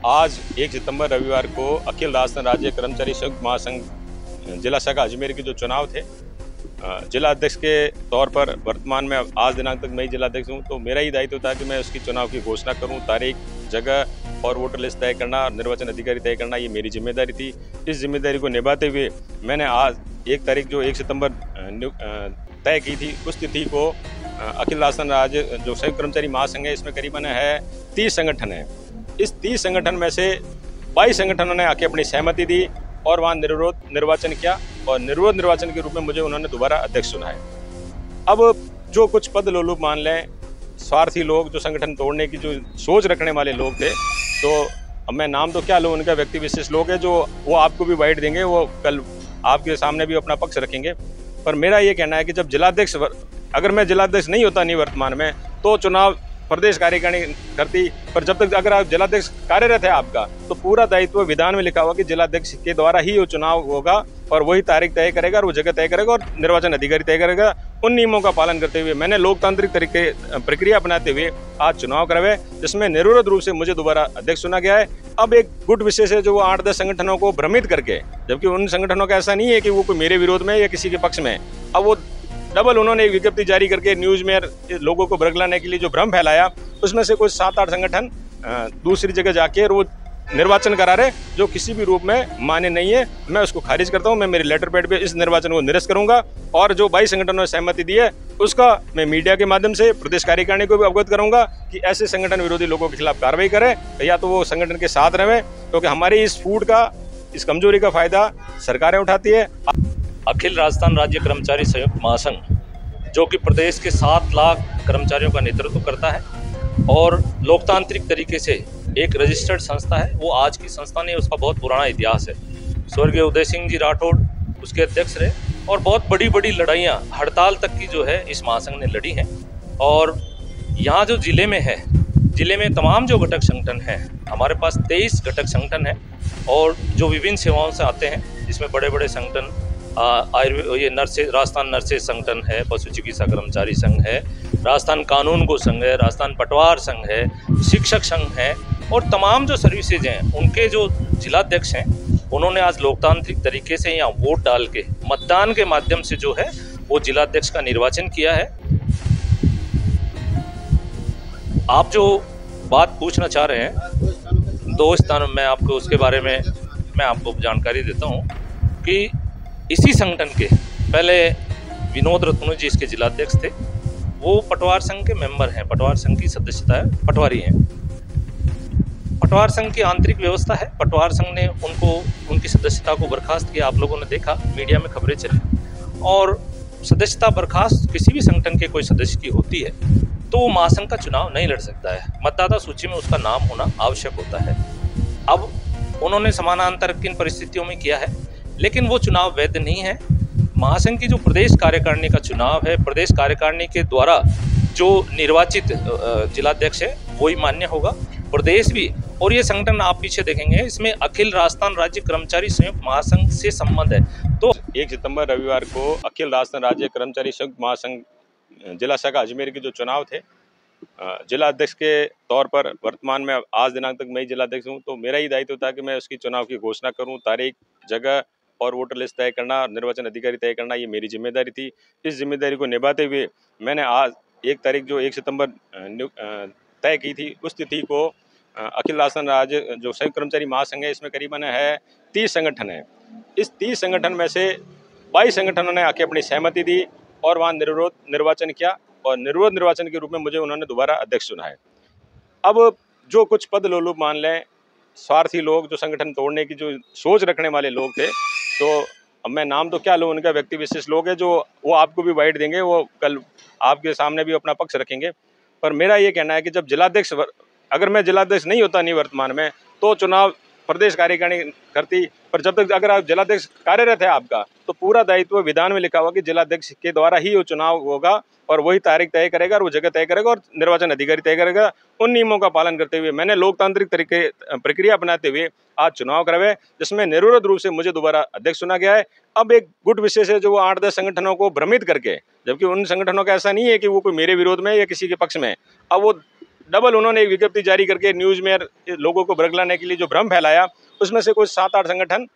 आज 1 सितंबर रविवार को अखिल राजस्थान राज्य कर्मचारी संयुक्त महासंघ जिला शाखा अजमेर के जो चुनाव थे, जिला अध्यक्ष के तौर पर वर्तमान में आज दिनांक तक मैं ही जिला अध्यक्ष हूँ, तो मेरा ही दायित्व था कि मैं उसकी चुनाव की घोषणा करूँ, तारीख, जगह और वोटर लिस्ट तय करना, निर्वाचन अधिकारी तय करना, ये मेरी जिम्मेदारी थी। इस जिम्मेदारी को निभाते हुए मैंने आज 1 तारीख जो 1 सितंबर तय की थी, उस तिथि को अखिल राजस्थान राज्य जो संयुक्त कर्मचारी महासंघ है, इसमें करीबन 30 संगठन है। इस 30 संगठन में से 22 संगठनों ने आके अपनी सहमति दी और वहाँ निर्विरोध निर्वाचन किया और निर्विरोध निर्वाचन के रूप में मुझे उन्होंने दोबारा अध्यक्ष चुना है। अब जो कुछ पद लोलुप मान लें, स्वार्थी लोग जो संगठन तोड़ने की जो सोच रखने वाले लोग थे, तो अब मैं नाम तो क्या लूँ, उनका व्यक्ति विशेष लोग हैं जो वो आपको भी वाइट देंगे, वो कल आपके सामने भी अपना पक्ष रखेंगे। पर मेरा ये कहना है कि जब जिलाध्यक्ष, अगर मैं जिलाध्यक्ष नहीं होता नहीं वर्तमान में, तो चुनाव प्रदेश कार्यकारिणी करती, पर जब तक अगर आप जिलाध्यक्ष कार्यरत है आपका, तो पूरा दायित्व विधान में लिखा हुआ कि जिलाध्यक्ष के द्वारा ही वो चुनाव होगा और वही तारीख तय करेगा और वो जगह तय करेगा और निर्वाचन अधिकारी तय करेगा। उन नियमों का पालन करते हुए मैंने लोकतांत्रिक तरीके प्रक्रिया अपनाते हुए आज चुनाव करवाए, जिसमें निर्विरोध रूप से मुझे दोबारा अध्यक्ष चुना गया है। अब एक गुट विशेष है जो 8-10 संगठनों को भ्रमित करके, जबकि उन संगठनों का ऐसा नहीं है कि वो कोई मेरे विरोध में या किसी के पक्ष में, अब वो डबल उन्होंने एक विज्ञप्ति जारी करके न्यूज में लोगों को भड़काने के लिए जो भ्रम फैलाया, उसमें से कुछ 7-8 संगठन दूसरी जगह जाके वो निर्वाचन करा रहे जो किसी भी रूप में मान्य नहीं है। मैं उसको खारिज करता हूं। मैं मेरे लेटर पैड पे इस निर्वाचन को निरस्त करूंगा और जो 22 संगठनों ने सहमति दी है उसका मैं मीडिया के माध्यम से प्रदेश कार्यकारिणी को भी अवगत करूंगा कि ऐसे संगठन विरोधी लोगों के खिलाफ कार्रवाई करें, या तो वो संगठन के साथ रहे, क्योंकि हमारी इस फूट का, इस कमजोरी का फायदा सरकारें उठाती है। अखिल राजस्थान राज्य कर्मचारी संयुक्त महासंघ, जो कि प्रदेश के 7 लाख कर्मचारियों का नेतृत्व करता है और लोकतांत्रिक तरीके से एक रजिस्टर्ड संस्था है, वो आज की संस्था नहीं, उसका बहुत पुराना इतिहास है। स्वर्गीय उदय सिंह जी राठौड़ उसके अध्यक्ष रहे और बहुत बड़ी बड़ी लड़ाइयाँ, हड़ताल तक की जो है इस महासंघ ने लड़ी हैं। और यहाँ जो जिले में है, जिले में तमाम जो घटक संगठन हैं, हमारे पास 23 घटक संगठन हैं और जो विभिन्न सेवाओं से आते हैं, जिसमें बड़े बड़े संगठन ये राजस्थान नर्सेज संगठन है, पशु चिकित्सा कर्मचारी संघ है, राजस्थान कानून को संघ है, राजस्थान पटवार संघ है, शिक्षक संघ है और तमाम जो सर्विसेज हैं, उनके जो जिलाध्यक्ष हैं, उन्होंने आज लोकतांत्रिक तरीके से यहाँ वोट डाल के मतदान के माध्यम से जो है वो जिलाध्यक्ष का निर्वाचन किया है। आप जो बात पूछना चाह रहे हैं, 2 स्थानों में आपको उसके बारे में मैं आपको जानकारी देता हूँ कि इसी संगठन के पहले विनोद रतनू जी इसके जिलाध्यक्ष थे, वो पटवार संघ के मेंबर हैं, पटवार संघ की सदस्यता है, पटवारी हैं। पटवार संघ की आंतरिक व्यवस्था है, पटवार संघ ने उनकी सदस्यता को बर्खास्त किया। आप लोगों ने देखा, मीडिया में खबरें चली। और सदस्यता बर्खास्त किसी भी संगठन के कोई सदस्य की होती है तो वो महासंघ का चुनाव नहीं लड़ सकता है, मतदाता सूची में उसका नाम होना आवश्यक होता है। अब उन्होंने समानांतर किन परिस्थितियों में किया है, लेकिन वो चुनाव वैध नहीं है। महासंघ की जो प्रदेश कार्यकारिणी का चुनाव है, प्रदेश कार्यकारिणी के द्वारा जो निर्वाचित जिलाध्यक्ष है वही मान्य होगा, प्रदेश भी। और ये संगठन आप पीछे देखेंगे, इसमें अखिल राजस्थान राज्य कर्मचारी संयुक्त महासंघ से संबंध है। तो 1 सितंबर रविवार को अखिल राजस्थान राज्य कर्मचारी संयुक्त महासंघ जिला शाखा अजमेर के जो चुनाव थे, जिला अध्यक्ष के तौर पर वर्तमान में आज दिनांक तक मैं ही जिला अध्यक्ष हूँ, तो मेरा ही दायित्व था कि मैं उसकी चुनाव की घोषणा करूँ, तारीख, जगह और वोटर लिस्ट तय करना, निर्वाचन अधिकारी तय करना, ये मेरी जिम्मेदारी थी। इस जिम्मेदारी को निभाते हुए मैंने आज 1 तारीख जो 1 सितंबर तय की थी, उस तिथि को अखिल राजस्थान राज्य जो संयुक्त कर्मचारी महासंघ है, इसमें करीबन 30 संगठन है। इस 30 संगठन में से 22 संगठनों ने आके अपनी सहमति दी और वहाँ निर्विरोध निर्वाचन किया और निर्विरोध निर्वाचन के रूप में मुझे उन्होंने दोबारा अध्यक्ष चुना है। अब जो कुछ पद लोलुप मान लें, स्वार्थी लोग जो संगठन तोड़ने की जो सोच रखने वाले लोग थे, तो अब मैं नाम तो क्या लूँ, उनका व्यक्ति विशेष लोग हैं जो वो आपको भी वाइट देंगे, वो कल आपके सामने भी अपना पक्ष रखेंगे। पर मेरा ये कहना है कि जब जिलाध्यक्ष, अगर मैं जिलाध्यक्ष नहीं होता नहीं वर्तमान में, तो चुनाव प्रदेश कार्यकारिणी करती, पर जब तक अगर आप जिलाध्यक्ष कार्यरत है आपका, तो पूरा दायित्व विधान में लिखा हुआ कि जिलाध्यक्ष के द्वारा ही वो चुनाव होगा और वही तारीख तय करेगा और वो जगह तय करेगा और निर्वाचन अधिकारी तय करेगा। उन नियमों का पालन करते हुए मैंने लोकतांत्रिक तरीके प्रक्रिया अपनाते हुए आज चुनाव करवाए, जिसमें निर्विरोध रूप से मुझे दोबारा अध्यक्ष चुना गया है। अब एक गुट विशेष है जो 8-10 संगठनों को भ्रमित करके, जबकि उन संगठनों का ऐसा नहीं है कि वो कोई मेरे विरोध में या किसी के पक्ष में, अब वो डबल उन्होंने एक विज्ञप्ति जारी करके न्यूज़ में लोगों को बरगलाने के लिए जो भ्रम फैलाया, उसमें से कुछ 7-8 संगठन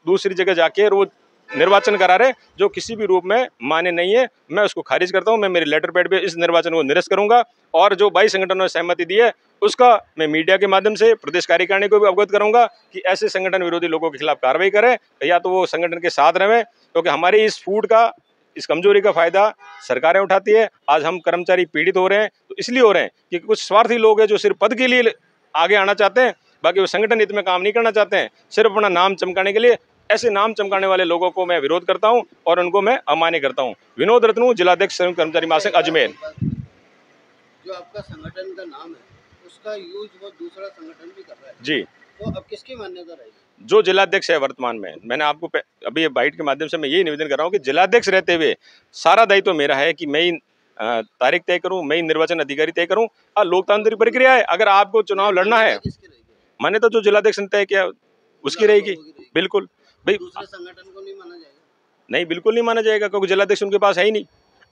दूसरी जगह जाके रोज निर्वाचन करा रहे जो किसी भी रूप में मान्य नहीं है। मैं उसको खारिज करता हूं। मैं मेरे लेटर पैड पे इस निर्वाचन को निरस्त करूंगा और जो 22 संगठनों ने सहमति दी है उसका मैं मीडिया के माध्यम से प्रदेश कार्यकारिणी को भी अवगत करूंगा कि ऐसे संगठन विरोधी लोगों के खिलाफ कार्रवाई करें या तो वो संगठन के साथ रहे, क्योंकि हमारी इस फूड का, इस कमजोरी का फायदा सरकारें उठाती है। आज हम कर्मचारी पीड़ित हो रहे हैं तो इसलिए हो रहे हैं कि कुछ स्वार्थी लोग हैं जो सिर्फ पद के लिए आगे आना चाहते हैं, बाकी वो संगठन हित में काम नहीं करना चाहते हैं, सिर्फ अपना नाम चमकाने के लिए। ऐसे नाम चमकाने वाले लोगों को मैं विरोध करता हूं और उनको मैं अमान्य करता हूं। विनोद रत्नू, जिलाध्यक्ष संयुक्त कर्मचारी महासंघ अजमेर। जो आपका संगठन का नाम है उसका यूज वो दूसरा संगठन भी कर रहा है जी, तो अब किसकी मान्यता रहेगी? जो जिलाध्यक्ष है वर्तमान में, मैंने आपको अभी ये बाइट के माध्यम से मैं यही निवेदन कर रहा हूँ कि जिलाध्यक्ष रहते हुए सारा दायित्व मेरा है कि मैं ही तारीख तय करूँ, मैं ही निर्वाचन अधिकारी तय करूँ। लोकतांत्रिक प्रक्रिया है, अगर आपको चुनाव लड़ना है, मान्यता तो जो जिलाध्यक्ष ने तय किया उसकी रहेगी। बिल्कुल भाई, दूसरे संगठन को नहीं माना जाएगा? नहीं, बिल्कुल नहीं माना जाएगा, क्योंकि जिलाध्यक्ष उनके पास है ही नहीं।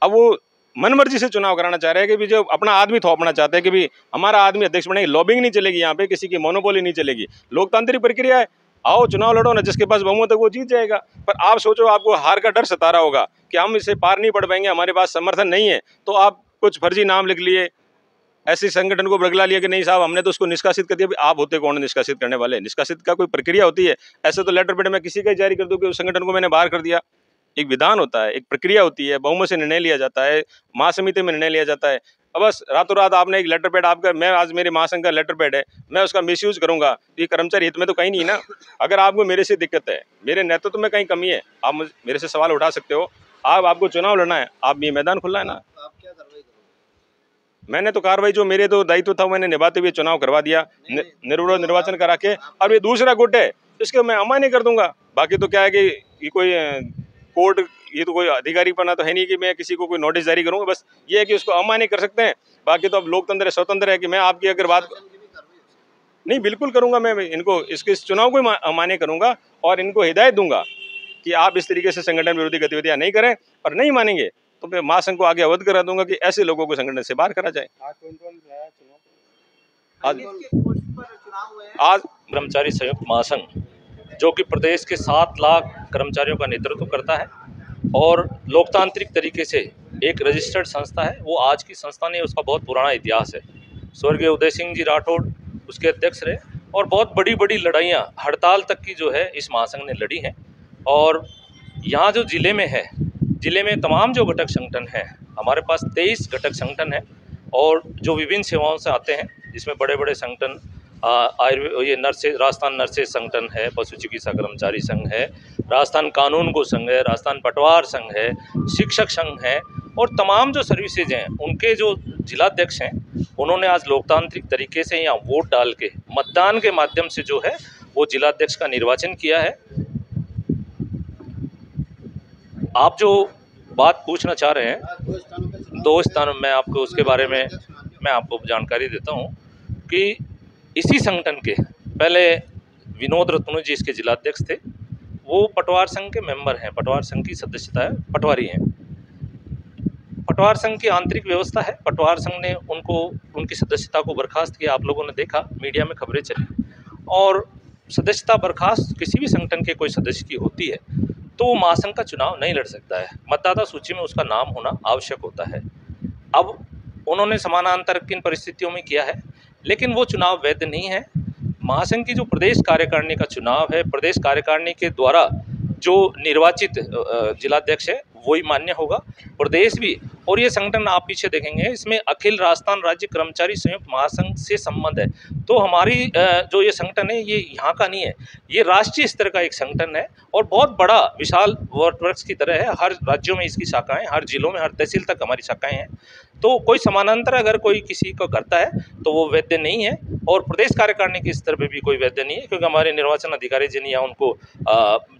अब वो मनमर्जी से चुनाव कराना चाह रहे हैं कि भी जो अपना आदमी थोपना चाहते हैं कि भी हमारा आदमी अध्यक्ष बनेगा। लॉबिंग नहीं चलेगी यहाँ पे, किसी की मोनोपोली नहीं चलेगी। लोकतांत्रिक प्रक्रिया है, आओ चुनाव लड़ो ना, जिसके पास बहुमत है वो जीत जाएगा। पर आप सोचो, आपको हार का डर सता रहा होगा कि हम इसे पार नहीं पड़ पाएंगे, हमारे पास समर्थन नहीं है, तो आप कुछ फर्जी नाम लिख लिए, ऐसे संगठन को बरगला लिया कि नहीं साहब हमने तो उसको निष्कासित कर दिया। आप होते कौन निष्कासित करने वाले? निष्कासित का कोई प्रक्रिया होती है? ऐसे तो लेटर पैड में किसी का जारी कर दो कि उस संगठन को मैंने बाहर कर दिया। एक विधान होता है, एक प्रक्रिया होती है, बहुमत से निर्णय लिया जाता है, महासमिति में निर्णय लिया जाता है। अब बस रातों रात आपने एक लेटर पैड, आपका, मैं आज मेरे महासंघ का लेटर पैड है, मैं उसका मिसयूज करूंगा, ये कर्मचारी हित में तो कहीं नहीं है ना। अगर आपको मेरे से दिक्कत है, मेरे नेतृत्व में कहीं कमी है, आप मेरे से सवाल उठा सकते हो। आपको चुनाव लड़ना है, आप ये मैदान खुला है ना। आप क्या कार्रवाई करोगे? मैंने तो कार्रवाई, जो मेरे तो दायित्व था मैंने निभाते हुए चुनाव करवा दिया, निर्विरोध निर्वाचन करा के। और ये दूसरा गुट है, इसके मैं अमान्य कर दूंगा। बाकी तो क्या है कि ये कोई कोर्ट, ये तो कोई अधिकारी पना तो है नहीं कि मैं किसी को कोई नोटिस जारी करूंगा। बस ये है कि उसको अमान्य कर सकते हैं। बाकी तो अब लोकतंत्र है, स्वतंत्र है कि मैं आपकी अगर बात नहीं, बिल्कुल करूंगा। मैं इनको इस चुनाव को अमान्य करूंगा और इनको हिदायत दूंगा कि आप इस तरीके से संगठन विरोधी गतिविधियां नहीं करें, और नहीं मानेंगे तो मैं महासंघ को आगे अवगत करा दूंगा कि ऐसे लोगों को संगठन से बाहर करा जाए। आज कर्मचारी संयुक्त महासंघ, जो कि प्रदेश के 7 लाख कर्मचारियों का नेतृत्व करता है और लोकतांत्रिक तरीके से एक रजिस्टर्ड संस्था है, वो आज की संस्था नहीं, उसका बहुत पुराना इतिहास है। स्वर्गीय उदय सिंह जी राठौड़ उसके अध्यक्ष रहे और बहुत बड़ी बड़ी लड़ाइयाँ, हड़ताल तक की जो है इस महासंघ ने लड़ी हैं। और यहाँ जो जिले में है, जिले में तमाम जो घटक संगठन हैं, हमारे पास 23 घटक संगठन हैं और जो विभिन्न सेवाओं से आते हैं, जिसमें बड़े बड़े संगठन ये राजस्थान नर्सेज संगठन है, पशु चिकित्सा कर्मचारी संघ है, राजस्थान कानून को संघ है, राजस्थान पटवार संघ है, शिक्षक संघ है, और तमाम जो सर्विसेज हैं उनके जो जिलाध्यक्ष हैं उन्होंने आज लोकतांत्रिक तरीके से यहाँ वोट डाल के, मतदान के माध्यम से जो है वो जिलाध्यक्ष का निर्वाचन किया है। आप जो बात पूछना चाह रहे हैं, 2 स्थानों में आपको उसके बारे में मैं आपको जानकारी देता हूँ कि इसी संगठन के पहले विनोद रत्नू जी इसके जिलाध्यक्ष थे, वो पटवार संघ के मेंबर हैं, पटवार संघ की सदस्यता है, पटवारी हैं। पटवार संघ की आंतरिक व्यवस्था है, पटवार संघ ने उनको, उनकी सदस्यता को बर्खास्त किया। आप लोगों ने देखा, मीडिया में खबरें चली। और सदस्यता बर्खास्त किसी भी संगठन के कोई सदस्य की होती है तो वो महासंघ का चुनाव नहीं लड़ सकता है, मतदाता सूची में उसका नाम होना आवश्यक होता है। अब उन्होंने समानांतर किन परिस्थितियों में किया है, लेकिन वो चुनाव वैध नहीं है। महासंघ की जो प्रदेश कार्यकारिणी का चुनाव है, प्रदेश कार्यकारिणी के द्वारा जो निर्वाचित जिलाध्यक्ष है वही मान्य होगा, प्रदेश भी। और ये संगठन आप पीछे देखेंगे, इसमें अखिल राजस्थान राज्य कर्मचारी संयुक्त महासंघ से संबंध है। तो हमारी जो ये संगठन है ये यहाँ का नहीं है, ये राष्ट्रीय स्तर का एक संगठन है और बहुत बड़ा विशाल वृक्ष की तरह है। हर राज्यों में इसकी शाखाएं, हर जिलों में, हर तहसील तक हमारी शाखाएं हैं। तो कोई समानांतर अगर कोई किसी को करता है तो वो वैध नहीं है, और प्रदेश कार्यकारिणी के स्तर पे भी कोई वैध नहीं है, क्योंकि हमारे निर्वाचन अधिकारी जी ने यहाँ उनको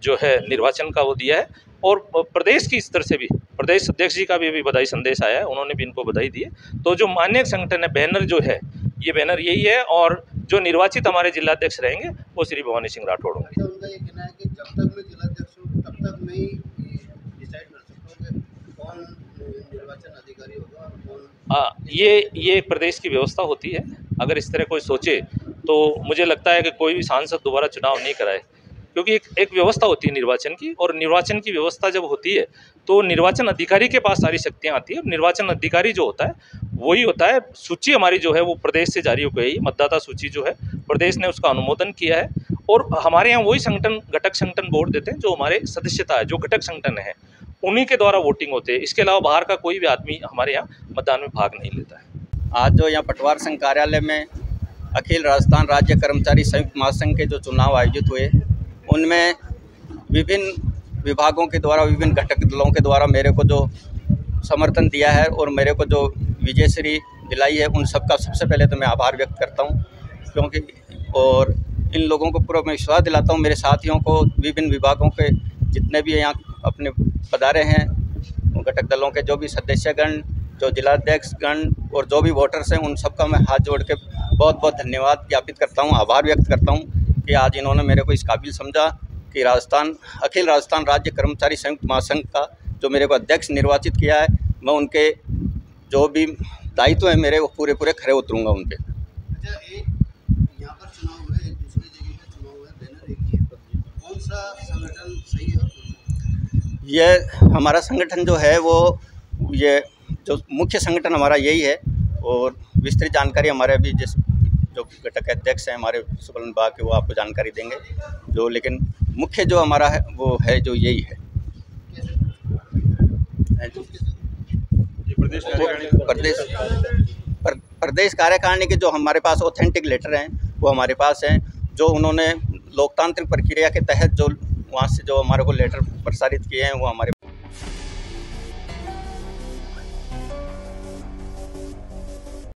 जो है निर्वाचन का वो दिया है। और प्रदेश की स्तर से भी प्रदेश अध्यक्ष जी का भी बधाई संदेश आया है, उन्होंने भी इनको बधाई दी है। तो जो मान्य संगठन है, बैनर जो है, ये बैनर यही है, और जो निर्वाचित हमारे जिलाध्यक्ष रहेंगे वो श्री भवानी सिंह राठौड़ होंगे। उनका ये कहना है कि जब तक मैं जिलाध्यक्ष हूँ तब तक मैं ही डिसाइड कर सकता हूँ कि कौन निर्वाचन अधिकारी होगा और कौन ये एक प्रदेश की व्यवस्था होती है। अगर इस तरह कोई सोचे तो मुझे लगता है कि कोई भी सांसद दोबारा चुनाव नहीं कराए, क्योंकि एक व्यवस्था होती है निर्वाचन की, और निर्वाचन की व्यवस्था जब होती है तो निर्वाचन अधिकारी के पास सारी शक्तियां आती है। निर्वाचन अधिकारी जो होता है वही होता है, सूची हमारी जो है वो प्रदेश से जारी हो गई, मतदाता सूची जो है प्रदेश ने उसका अनुमोदन किया है, और हमारे यहाँ वही संगठन घटक संगठन बोर्ड देते हैं जो हमारे सदस्यता है, जो घटक संगठन है उन्हीं के द्वारा वोटिंग होते हैं। इसके अलावा बाहर का कोई भी आदमी हमारे यहाँ मतदान में भाग नहीं लेता है। आज जो यहाँ पटवार संघ कार्यालय में अखिल राजस्थान राज्य कर्मचारी संयुक्त महासंघ के जो चुनाव आयोजित हुए, उनमें विभिन्न विभागों के द्वारा, विभिन्न घटक दलों के द्वारा मेरे को जो समर्थन दिया है और मेरे को जो विजयश्री दिलाई है, उन सबका सबसे पहले तो मैं आभार व्यक्त करता हूँ, क्योंकि और इन लोगों को पूरा मैं विश्वास दिलाता हूँ, मेरे साथियों को, विभिन्न विभागों के जितने भी यहाँ अपने पधारे हैं, घटक दलों के जो भी सदस्यगण, जो जिलाध्यक्षगण और जो भी वोटर्स हैं, उन सबका मैं हाथ जोड़ के बहुत बहुत धन्यवाद ज्ञापित करता हूँ, आभार व्यक्त करता हूँ कि आज इन्होंने मेरे को इस काबिल समझा कि अखिल राजस्थान राज्य कर्मचारी संयुक्त महासंघ का जो मेरे को अध्यक्ष निर्वाचित किया है, मैं उनके जो भी दायित्व है मेरे, वो पूरे खरे उतरूँगा उन पर। अच्छा, एक यहाँ पर चुनाव हुआ है, एक दूसरी जगह पे चुनाव हुआ है, बैनर एक ही है, कौन सा संगठन सही है? ये हमारा संगठन जो है वो, ये जो मुख्य संगठन हमारा यही है, और विस्तृत जानकारी हमारे अभी जो घटक अध्यक्ष हैं हमारे सुबल विभाग के, वो आपको जानकारी देंगे, जो लेकिन मुख्य जो हमारा है वो है जो यही है। प्रदेश कार्यकारिणी के जो हमारे पास ऑथेंटिक लेटर हैं वो हमारे पास हैं, जो उन्होंने लोकतांत्रिक प्रक्रिया के तहत जो वहाँ से जो हमारे को लेटर प्रसारित किए हैं वो हमारे